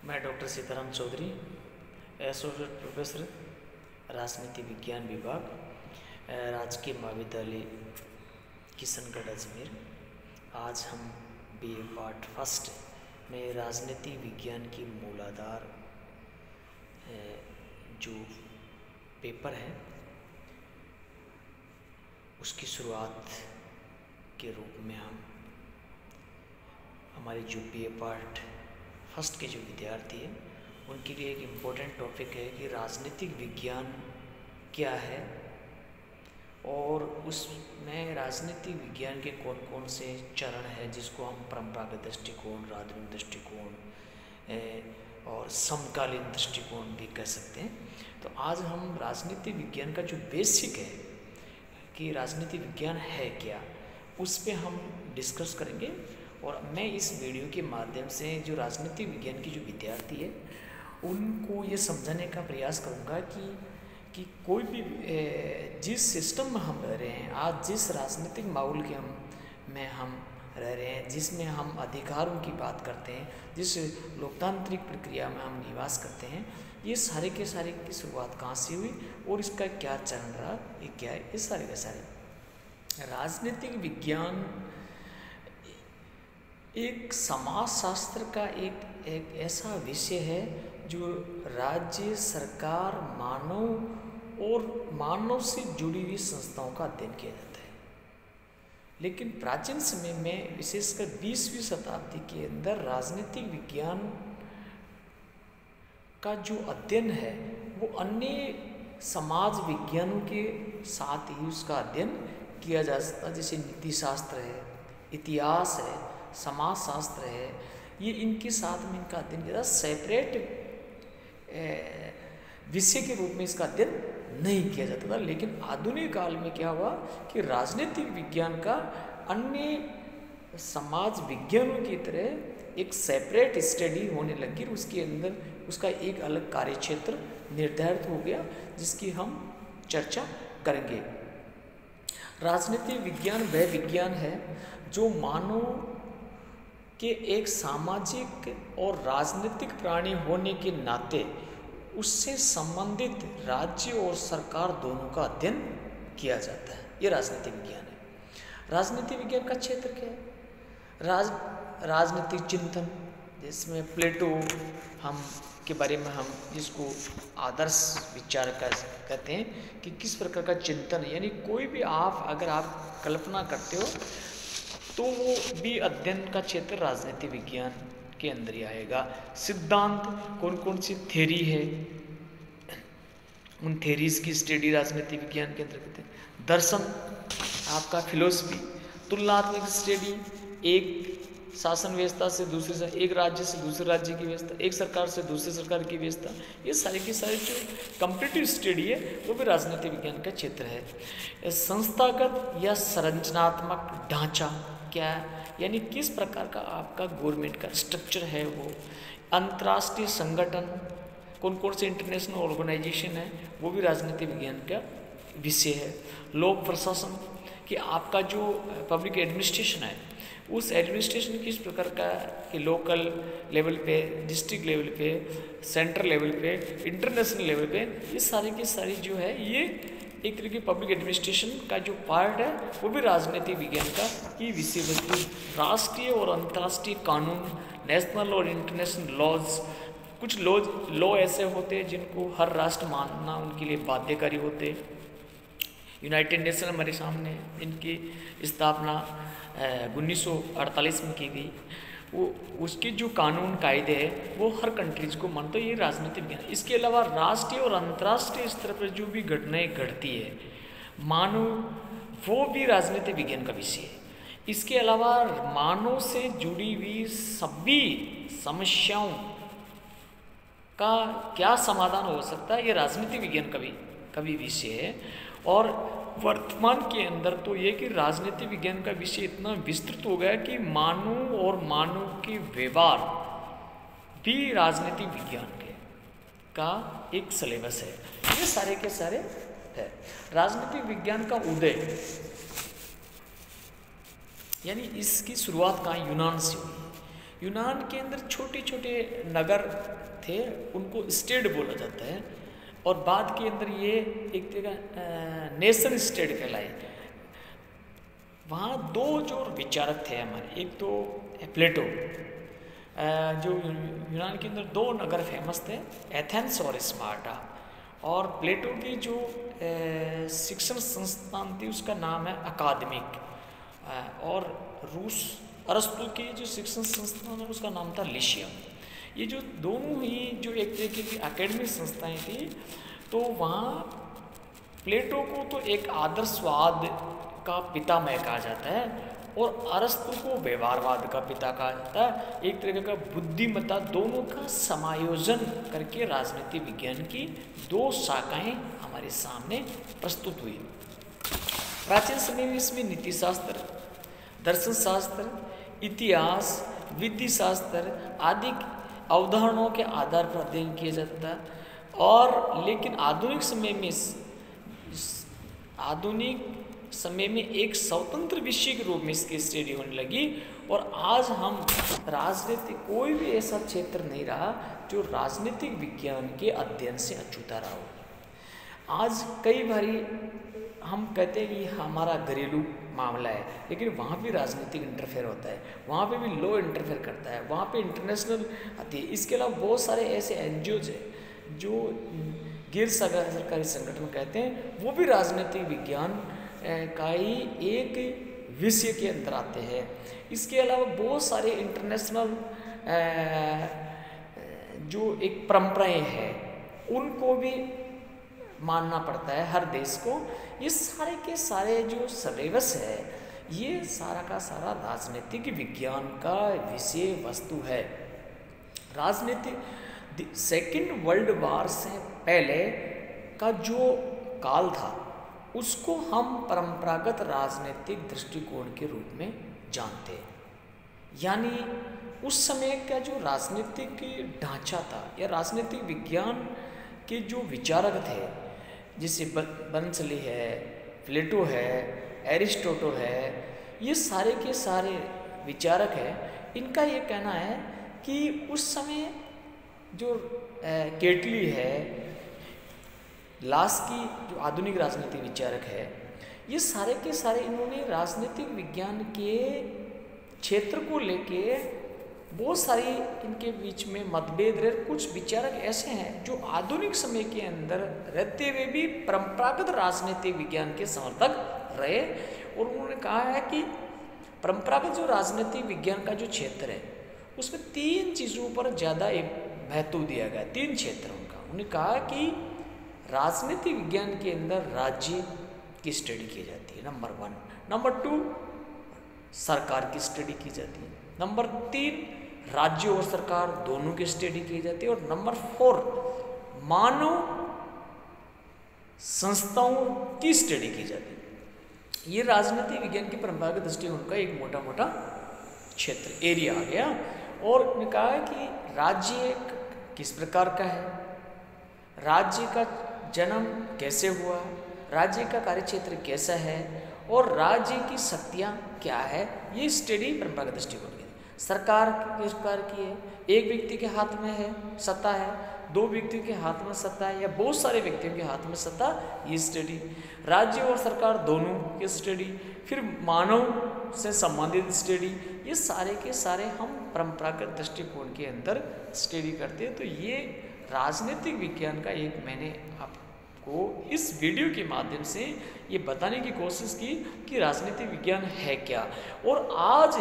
मैं doctor Sitaram Chaudhary, associate professor, राजनीति विज्ञान विभाग, राजकीय महाविद्यालय किशनगढ़ अजमेर। आज हम BA पार्ट फर्स्ट में राजनीति विज्ञान की मूलाधार जो पेपर है उसकी शुरुआत के रूप में हम हमारे जो BA पार्ट फर्स्ट के जो विद्यार्थी हैं उनके लिए एक इम्पोर्टेंट टॉपिक है कि राजनीतिक विज्ञान क्या है और उसमें राजनीतिक विज्ञान के कौन कौन से चरण हैं जिसको हम परंपरागत दृष्टिकोण, आधुनिक दृष्टिकोण और समकालीन दृष्टिकोण भी कह सकते हैं। तो आज हम राजनीतिक विज्ञान का जो बेसिक है कि राजनीतिक विज्ञान है क्या, उस पर हम डिस्कस करेंगे। और मैं इस वीडियो के माध्यम से जो राजनीतिक विज्ञान की जो विद्यार्थी है उनको ये समझाने का प्रयास करूँगा कि कोई भी जिस सिस्टम में हम रह रहे हैं, आज जिस राजनीतिक माहौल के हम रह रहे हैं, जिसमें हम अधिकारों की बात करते हैं, जिस लोकतांत्रिक प्रक्रिया में हम निवास करते हैं, ये सारे के सारे की शुरुआत कहाँ से हुई और इसका क्या चरण रहा, ये क्या है, ये सारे के सारे। राजनीतिक विज्ञान एक समाजशास्त्र का एक ऐसा विषय है जो राज्य, सरकार, मानव और मानव से जुड़ी हुई संस्थाओं का अध्ययन किया जाता है। लेकिन प्राचीन समय में, विशेषकर 20वीं शताब्दी के अंदर, राजनीतिक विज्ञान का जो अध्ययन है वो अन्य समाज विज्ञानों के साथ ही उसका अध्ययन किया जा सकता है। जैसे नीति शास्त्र है, इतिहास है, समाजशास्त्र है, ये इनके साथ में इनका अध्ययन किया, सेपरेट विषय के रूप में इसका अध्ययन नहीं किया जाता था। लेकिन आधुनिक काल में क्या हुआ कि राजनीतिक विज्ञान का अन्य समाज विज्ञानों की तरह एक सेपरेट स्टडी होने लगी। उसके अंदर उसका एक अलग कार्यक्षेत्र निर्धारित हो गया जिसकी हम चर्चा करेंगे। राजनीतिक विज्ञान वह विज्ञान है जो मानव के एक सामाजिक और राजनीतिक प्राणी होने के नाते उससे संबंधित राज्य और सरकार दोनों का अध्ययन किया जाता है। ये राजनीतिक विज्ञान है। राजनीतिक विज्ञान का क्षेत्र क्या है? राजनीतिक चिंतन, जिसमें प्लेटो हम के बारे में हम जिसको आदर्श विचार कहते हैं कि किस प्रकार का चिंतन, यानी कोई भी अगर आप कल्पना करते हो तो वो भी अध्ययन का क्षेत्र राजनीतिक विज्ञान के अंदर ही आएगा। सिद्धांत, कौन कौन सी थ्योरी है, उन थ्योरीज की स्टडी राजनीतिक विज्ञान के अंतर्गत है। दर्शन, आपका फिलोसफी, तुलनात्मक स्टडी, एक शासन व्यवस्था से दूसरी, एक राज्य से दूसरे राज्य की व्यवस्था, एक सरकार से दूसरी सरकार की व्यवस्था, ये सारे की सारी जो कंपैरेटिव स्टडी है वो भी राजनीतिक विज्ञान का क्षेत्र है। संस्थागत या संरचनात्मक ढांचा क्या है, यानी किस प्रकार का आपका गवर्नमेंट का स्ट्रक्चर है वो। अंतर्राष्ट्रीय संगठन, कौन कौन से इंटरनेशनल ऑर्गेनाइजेशन है, वो भी राजनीतिक विज्ञान का विषय है। लोक प्रशासन, कि आपका जो पब्लिक एडमिनिस्ट्रेशन है उस एडमिनिस्ट्रेशन किस प्रकार का, कि लोकल लेवल पे, डिस्ट्रिक्ट लेवल पे, सेंट्रल लेवल पे, इंटरनेशनल लेवल पे, ये सारी की सारी जो है ये एक तरह की पब्लिक एडमिनिस्ट्रेशन का जो पार्ट है वो भी राजनीतिक विज्ञान का ही विषय वस्तु। राष्ट्रीय और अंतर्राष्ट्रीय कानून, नेशनल और इंटरनेशनल लॉज, कुछ लॉ ऐसे होते हैं जिनको हर राष्ट्र मानना उनके लिए बाध्यकारी होते हैं। यूनाइटेड नेशन हमारे सामने, इनकी स्थापना 1948 में की गई। वो उसके जो कानून कायदे हैं वो हर कंट्रीज को मानते हैं, ये राजनीतिक विज्ञान। इसके अलावा राष्ट्रीय और अंतर्राष्ट्रीय स्तर पर जो भी घटनाएं घटती है मानव, वो भी राजनीतिक विज्ञान का विषय है। इसके अलावा मानव से जुड़ी हुई सभी समस्याओं का क्या समाधान हो सकता है, ये राजनीतिक विज्ञान का भी विषय है। और वर्तमान के अंदर तो ये कि राजनीतिक विज्ञान का विषय इतना विस्तृत हो गया कि मानव और मानव के व्यवहार भी राजनीतिक विज्ञान का एक सिलेबस है। ये सारे के सारे है। राजनीतिक विज्ञान का उदय, यानी इसकी शुरुआत कहाँ, यूनान से हुई। यूनान के अंदर छोटे छोटे नगर थे, उनको स्टेट बोला जाता है, और बाद के अंदर ये एक जगह नेशन स्टेट कहलाए। वहाँ दो जो विचारक थे हमारे, एक तो प्लेटो, जो यूनान के अंदर दो नगर फेमस थे, एथेंस और स्पार्टा। और प्लेटो की जो शिक्षण संस्थान थी उसका नाम है अकादमिक, और रूस अरस्तु की जो शिक्षण संस्थान है उसका नाम था लिशियम। ये जो दोनों ही जो एक तरीके की एकेडमिक संस्थाएं थी, तो वहाँ प्लेटो को तो एक आदर्शवाद का पितामह कहा जाता है, और अरस्तु को व्यवहारवाद का पिता कहा जाता है। एक तरीके का बुद्धिमत्ता दोनों का समायोजन करके राजनीति विज्ञान की दो शाखाएं हमारे सामने प्रस्तुत हुई। प्राचीन समय में इसमें नीति शास्त्र, दर्शन शास्त्र, इतिहास, विधि शास्त्र आदि अवधारणाओं के आधार पर अध्ययन किया जाता है। और लेकिन आधुनिक समय में एक स्वतंत्र विषय के रूप में इसकी स्टडी होने लगी, और आज हम राजनीति कोई भी ऐसा क्षेत्र नहीं रहा जो राजनीतिक विज्ञान के अध्ययन से अछूता रहा हो। आज कई बारी हम कहते हैं कि हमारा घरेलू मामला है, लेकिन वहाँ भी राजनीतिक इंटरफेयर होता है, वहाँ पे भी लॉ इंटरफेयर करता है, वहाँ पे इंटरनेशनल आती है। इसके अलावा बहुत सारे ऐसे एनजीओज हैं जो गैर सरकारी संगठन कहते हैं, वो भी राजनीतिक विज्ञान का ही एक विषय के अंदर आते हैं। इसके अलावा बहुत सारे इंटरनेशनल जो एक परंपराएं हैं उनको भी मानना पड़ता है हर देश को। ये सारे के सारे जो सिलेबस है, ये सारा का सारा राजनीतिक विज्ञान का विषय वस्तु है। राजनीतिक सेकेंड वर्ल्ड वार से पहले का जो काल था उसको हम परंपरागत राजनीतिक दृष्टिकोण के रूप में जानते हैं। यानी उस समय का जो राजनीतिक ढांचा था या राजनीतिक विज्ञान के जो विचारक थे, जैसे बर्नसली है, प्लेटो है, एरिस्टोटल है, ये सारे के सारे विचारक हैं। इनका ये कहना है कि उस समय जो केटली है, लास्की जो आधुनिक राजनीतिक विचारक है, ये सारे के सारे इन्होंने राजनीतिक विज्ञान के क्षेत्र को लेके बहुत सारी इनके बीच में मतभेद रहे। कुछ विचारक ऐसे हैं जो आधुनिक समय के अंदर रहते हुए भी परंपरागत राजनीतिक विज्ञान के समर्थक रहे, और उन्होंने कहा है कि परंपरागत जो राजनीतिक विज्ञान का जो क्षेत्र है उसमें तीन चीज़ों पर ज़्यादा महत्व दिया गया, तीन क्षेत्रों का। उन्होंने कहा कि राजनीतिक विज्ञान के अंदर राज्य की स्टडी की जाती है, नंबर 1। नंबर 2 सरकार की स्टडी की जाती है। नंबर 3 राज्य और सरकार दोनों की स्टडी की जाती है। और नंबर 4 मानव संस्थाओं की स्टडी की जाती है। ये राजनीतिक विज्ञान की परंपरागत दृष्टिकोण का एक मोटा मोटा क्षेत्र एरिया आ गया। और उन्होंने कहा कि राज्य किस प्रकार का है, राज्य का जन्म कैसे हुआ, राज्य का कार्यक्षेत्र कैसा है, और राज्य की शक्तियाँ क्या है, ये स्टडी परंपरागत दृष्टिकोण की। सरकार किस प्रकार की है, एक व्यक्ति के हाथ में है सत्ता है, दो व्यक्तियों के हाथ में सत्ता है, या बहुत सारे व्यक्तियों के हाथ में सत्ता, ये स्टडी। राज्य और सरकार दोनों की स्टडी, फिर मानव से संबंधित स्टडी, ये सारे के सारे हम परंपरागत दृष्टिकोण के अंदर स्टडी करते हैं। तो ये राजनीतिक विज्ञान का एक मैंने आपको इस वीडियो के माध्यम से ये बताने की कोशिश की कि राजनीतिक विज्ञान है क्या। और आज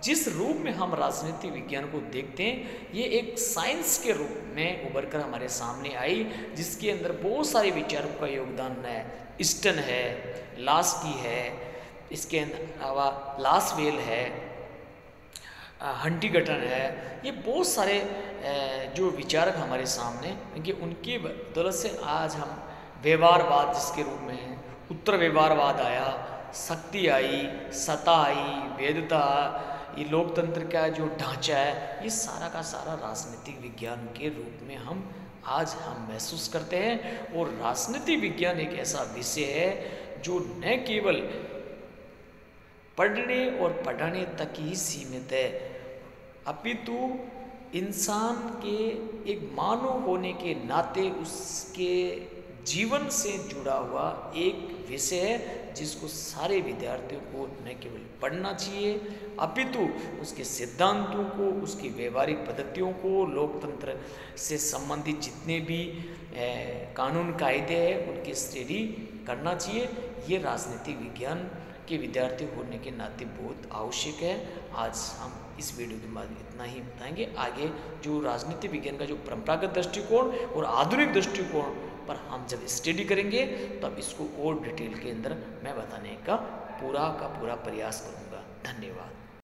जिस रूप में हम राजनीतिक विज्ञान को देखते हैं, ये एक साइंस के रूप में उभर कर हमारे सामने आई, जिसके अंदर बहुत सारे विचारकों का योगदान है। स्टन है, लास्की है, इसके अलावा लासवेल है, हंटिंगटन है, ये बहुत सारे जो विचारक हमारे सामने, क्योंकि उनकी बदौलत से आज हम व्यवहारवाद जिसके रूप में है, उत्तर व्यवहारवाद आया, शक्ति आई, सत्ता आई, वैधता, ये लोकतंत्र का जो ढांचा है, ये सारा का सारा राजनीतिक विज्ञान के रूप में आज हम महसूस करते हैं। और राजनीतिक विज्ञान एक ऐसा विषय है जो न केवल पढ़ने और पढ़ाने तक ही सीमित है। अपितु इंसान के एक मानव होने के नाते उसके जीवन से जुड़ा हुआ एक विषय है जिसको सारे विद्यार्थियों को न केवल पढ़ना चाहिए अपितु उसके सिद्धांतों को, उसकी व्यवहारिक पद्धतियों को, लोकतंत्र से संबंधित जितने भी कानून कायदे हैं उनकी स्टडी करना चाहिए। ये राजनीतिक विज्ञान के विद्यार्थी होने के नाते बहुत आवश्यक है। आज हम इस वीडियो के बाद इतना ही बताएंगे। आगे जो राजनीति विज्ञान का जो परंपरागत दृष्टिकोण और आधुनिक दृष्टिकोण पर हम जब स्टडी करेंगे तब इसको और डिटेल के अंदर मैं बताने का पूरा प्रयास करूँगा। धन्यवाद।